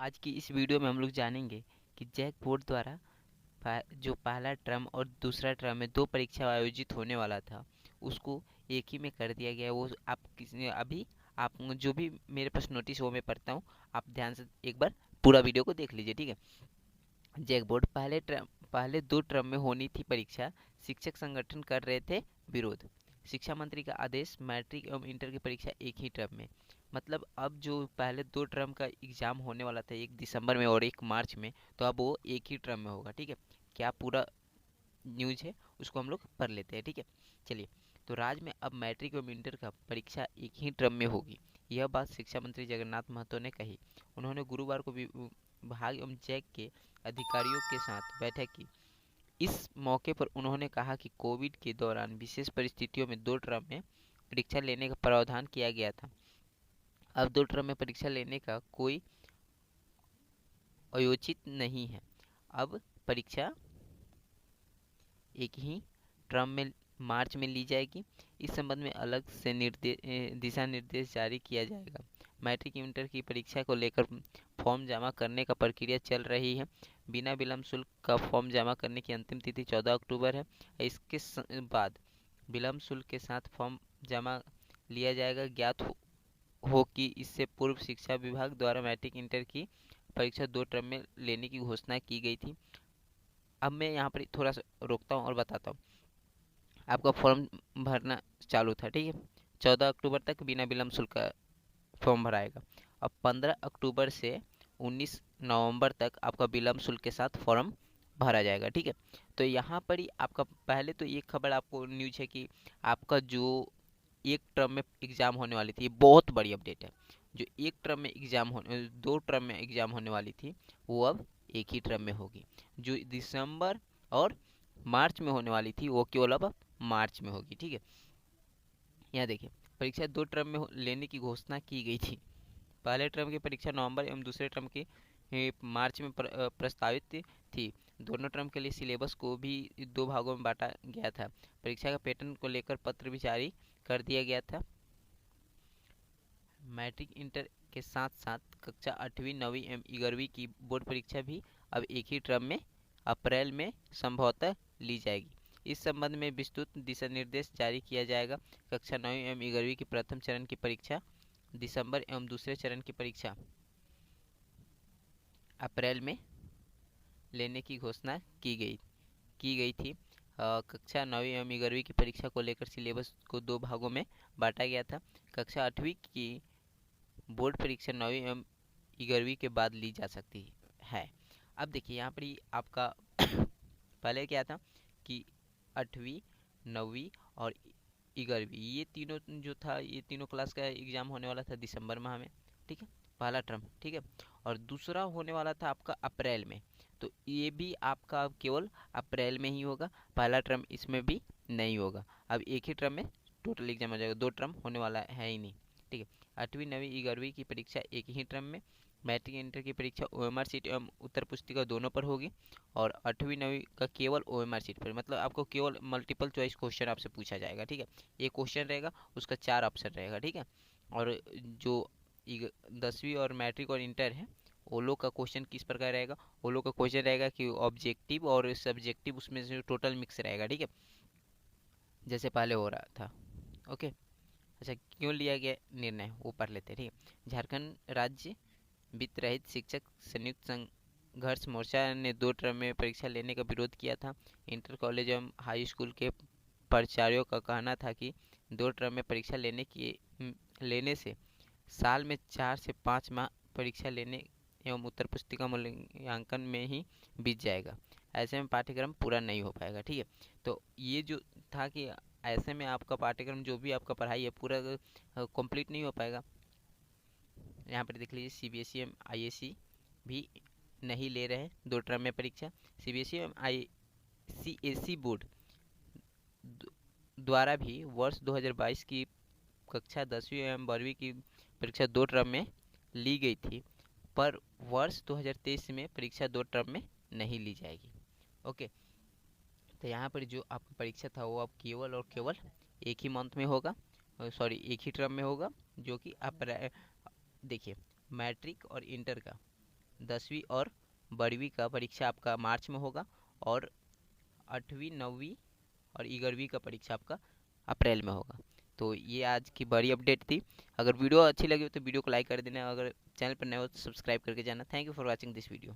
आज की इस वीडियो में हम लोग जानेंगे कि जैक बोर्ड द्वारा जो पहला टर्म और दूसरा टर्म में दो परीक्षा आयोजित होने वाला था उसको एक ही में कर दिया गया है। वो आप किसी अभी आप जो भी मेरे पास नोटिस वो मैं पढ़ता हूँ, आप ध्यान से एक बार पूरा वीडियो को देख लीजिए, ठीक है। जैक बोर्ड पहले दो टर्म में होनी थी परीक्षा, शिक्षक संगठन कर रहे थे विरोध। शिक्षा मंत्री का आदेश, मैट्रिक एवं इंटर की परीक्षा एक ही टर्म में। मतलब अब जो पहले दो टर्म का एग्जाम होने वाला था, एक दिसंबर में और एक मार्च में, तो अब वो एक ही टर्म में होगा, ठीक है। क्या पूरा न्यूज़ है उसको हम लोग पढ़ लेते हैं, ठीक है। चलिए, तो राज्य में अब मैट्रिक एवं इंटर का परीक्षा एक ही टर्म में होगी। यह बात शिक्षा मंत्री जगन्नाथ महतो ने कही। उन्होंने गुरुवार को विभाग एवं जैक के अधिकारियों के साथ बैठक की। इस मौके पर उन्होंने कहा कि कोविड के दौरान विशेष परिस्थितियों में दो टर्म में परीक्षा लेने का प्रावधान किया गया था। अब दो टर्म में परीक्षा लेने का कोई आयोजित नहीं है। अब परीक्षा एक ही टर्म में मार्च में ली जाएगी। इस संबंध में अलग से दिशा निर्देश जारी किया जाएगा। मैट्रिक इंटर की परीक्षा को लेकर फॉर्म जमा करने का प्रक्रिया चल रही है। बिना विलंब शुल्क का फॉर्म जमा करने की अंतिम तिथि 14 अक्टूबर है। इसके बाद विलंब शुल्क के साथ फॉर्म जमा लिया जाएगा। ज्ञात हो कि इससे पूर्व शिक्षा विभाग द्वारा मैट्रिक इंटर की परीक्षा दो टर्म में लेने की घोषणा की गई थी। अब मैं यहाँ पर थोड़ा सा रोकता हूँ और बताता हूँ। आपका फॉर्म भरना चालू था, ठीक है। 14 अक्टूबर तक बिना विलंब शुल्क का फॉर्म भराएगा। अब 15 अक्टूबर से 19 नवंबर तक आपका विलंब शुल्क के साथ फॉर्म भरा जाएगा, ठीक है। तो यहाँ पर ही आपका पहले तो ये खबर आपको न्यूज है कि आपका जो एक टर्म में एग्ज़ाम होने वाली थी, ये बहुत बड़ी अपडेट है। जो एक टर्म में एग्ज़ाम होने दो टर्म में एग्ज़ाम होने वाली थी वो अब एक ही टर्म में होगी। जो दिसंबर और मार्च में होने वाली थी वो केवल अब मार्च में होगी, ठीक है। यहाँ देखिए, परीक्षा दो टर्म में लेने की घोषणा की गई थी। पहले टर्म की परीक्षा नवंबर एवं दूसरे टर्म की मार्च में प्रस्तावित थी। दोनों टर्म के लिए सिलेबस को भी दो भागों में बांटा गया था। परीक्षा का पैटर्न को लेकर पत्र भी जारी कर दिया गया था। मैट्रिक इंटर के साथ साथ कक्षा 8वीं 9वीं एवं 11वीं की बोर्ड परीक्षा भी अब एक ही टर्म में अप्रैल में संभवतः ली जाएगी। इस संबंध में विस्तृत दिशा निर्देश जारी किया जाएगा। कक्षा 9वीं एवं 11वीं की प्रथम चरण की परीक्षा दिसंबर एवं दूसरे चरण की परीक्षा अप्रैल में लेने की घोषणा की गई थी। कक्षा 9वीं एवं 11वीं की परीक्षा को लेकर सिलेबस को दो भागों में बांटा गया था। कक्षा 8वीं की बोर्ड परीक्षा 9वीं एवं 11वीं के बाद ली जा सकती है। अब देखिए, यहाँ पर ही आपका पहले क्या था कि 8वीं 9वीं और 11वीं ये तीनों जो था, ये तीनों क्लास का एग्ज़ाम होने वाला था दिसंबर माह में, ठीक है, पहला टर्म, ठीक है। और दूसरा होने वाला था आपका अप्रैल में। तो ये भी आपका अब केवल अप्रैल में ही होगा, पहला टर्म इसमें भी नहीं होगा। अब एक ही टर्म में टोटल एग्जाम हो जाएगा, दो टर्म होने वाला है ही नहीं, ठीक है। 8वीं 9वीं 11वीं की परीक्षा एक ही टर्म में। मैट्रिक इंटर की परीक्षा ओएमआर सीट एवं उत्तर पुस्तिका दोनों पर होगी। और 8वीं 9वीं का केवल ओएमआर सीट पर, मतलब आपको केवल मल्टीपल चॉइस क्वेश्चन आपसे पूछा जाएगा, ठीक है। एक क्वेश्चन रहेगा, उसका चार ऑप्शन रहेगा, ठीक है। और जो 10वीं और मैट्रिक और इंटर है, वो लोग का क्वेश्चन किस प्रकार रहेगा, वो लोग का क्वेश्चन रहेगा कि ऑब्जेक्टिव और सब्जेक्टिव, उसमें से टोटल मिक्स रहेगा, ठीक है, जैसे पहले हो रहा था। ओके। अच्छा, क्यों लिया गया निर्णय वो पढ़ लेते हैं, ठीक है। झारखंड राज्य वित्त रहित शिक्षक संयुक्त संघर्ष मोर्चा ने दो टर्म में परीक्षा लेने का विरोध किया था। इंटर कॉलेज एवं हाई स्कूल के प्राचार्यों का कहना था कि दो टर्म में परीक्षा लेने से साल में 4 से 5 माह परीक्षा लेने एवं उत्तर पुस्तिका मूल्यांकन में ही बीत जाएगा। ऐसे में पाठ्यक्रम पूरा नहीं हो पाएगा, ठीक है। तो ये जो था कि ऐसे में आपका पाठ्यक्रम जो भी आपका पढ़ाई है पूरा कंप्लीट नहीं हो पाएगा। यहाँ पर देख लीजिए, सीबीएसई एवं आईएससी भी नहीं ले रहे हैं दो टर्म में परीक्षा। सीबीएसई एवं आईसीएसई बोर्ड द्वारा भी वर्ष 2022 की कक्षा 10वीं एवं 12वीं की परीक्षा दो टर्म में ली गई थी, पर वर्ष 2023 में परीक्षा दो टर्म में नहीं ली जाएगी। ओके। तो यहाँ पर जो आपका परीक्षा था वो अब केवल और केवल एक ही मंथ में होगा, सॉरी एक ही टर्म में होगा, जो कि अप्रैल। देखिए, मैट्रिक और इंटर का 10वीं और 12वीं का परीक्षा आपका मार्च में होगा, और 8वीं 9वीं और 11वीं का परीक्षा आपका अप्रैल में होगा। तो ये आज की बड़ी अपडेट थी। अगर वीडियो अच्छी लगी हो तो वीडियो को लाइक कर देना, अगर चैनल पर नए हो तो सब्सक्राइब करके जाना। Thank you for watching this video.